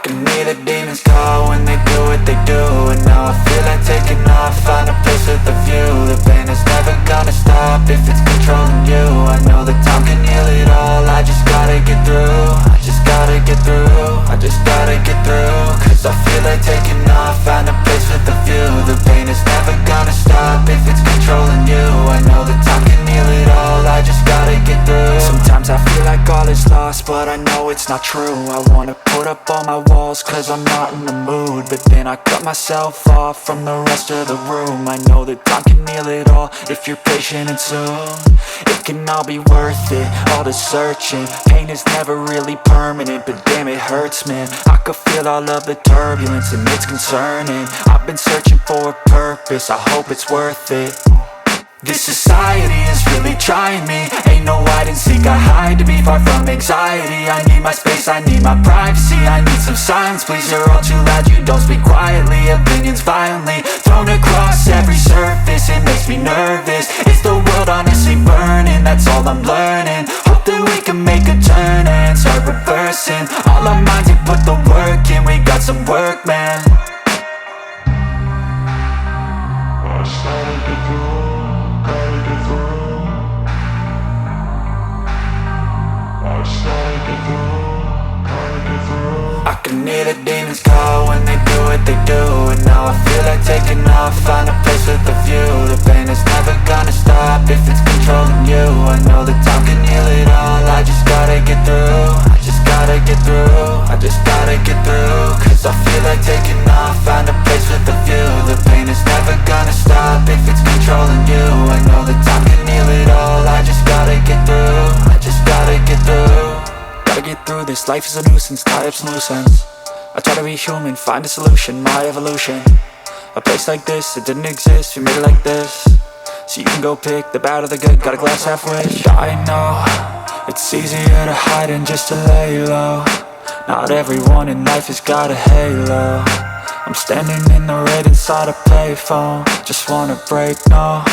can hear the demons call when they do what they do. And now I feel like taking off, find a place with a view. The pain is never gonna stop if it's controlling you. I know that time can heal it all, I just gotta get through. I just gotta get through, I just gotta get through. Cause I feel like taking off, find a place with a view. The pain is never gonna stop if it's controlling you. I know that time can heal it all, I just gotta get through. Sometimes I feel like all is lost, but I know it's not true. I wanna put up all my walls cause I'm not in the mood, but then I cut myself off from the rest of the room. I know that time can heal it all if you're patient and soon it can all be worth it, all the searching. Pain is never really permanent, but damn it hurts, man. I could feel all of the turbulence and it's concerning. I've been searching for a purpose, I hope it's worth it. This society is really trying me. Ain't no hide and seek, I hide to be far from anxiety. I need my space, I need my privacy. I need some silence, please, you're all too loud. You don't speak quietly, opinions violently thrown across every surface. It makes me nervous, is the world honestly burning? That's all I'm learning. Hope that we can make a turn and start reversing all our minds and put the work in. We got some work, man. I can hear the demons call when they do what they do. And now I feel like taking off, find a place with a view. The pain is never gonna stop if it's controlling you. I know that time can heal it all, I just gotta get through. I just gotta get through, I just gotta get through. Cause I feel like taking off, find a place with a view. The pain is never gonna stop if it's controlling you. I know that time can heal it all, I just gotta get through. I just gotta get through. Gotta get through this, life is a nuisance, tie up some loose ends. I try to be human, find a solution, my evolution. A place like this, it didn't exist, we made it like this. So you can go pick the bad or the good, got a glass half wish. I know, it's easier to hide than just to lay low. Not everyone in life has got a halo. I'm standing in the red inside a payphone, just wanna break, no.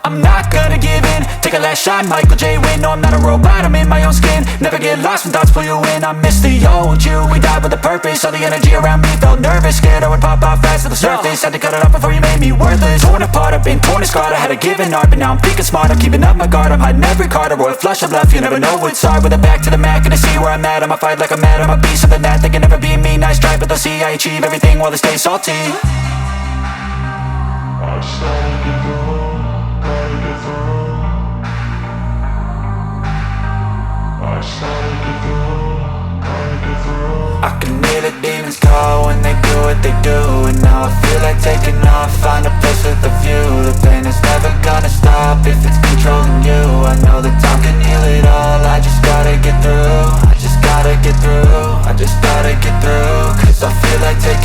I'm not gonna give in, take a last shot, Michael J. Win. No, I'm not a robot, I'm in my own skin. Never get lost when thoughts pull you in. I miss the old you, we died with a purpose. All the energy around me felt nervous, scared I would pop off fast to the surface. Had to cut it off before you made me worthless. Torn apart, I've been torn and scarred. I had a given art, but now I'm thinking smart. I'm keeping up my guard, I'm hiding every card. A royal flush of love, you never know what's hard. With a back to the mat, gonna see where I'm at. I'ma fight like I'm mad, I'ma be something that they can never be me. Nice try, but they'll see I achieve everything while they stay salty. I can hear the demons call when they do what they do. And now I feel like taking off, find a place with a view. The pain is never gonna stop if it's controlling you. I know that time can heal it all, I just gotta get through. I just gotta get through, I just gotta get through. Cause I feel like taking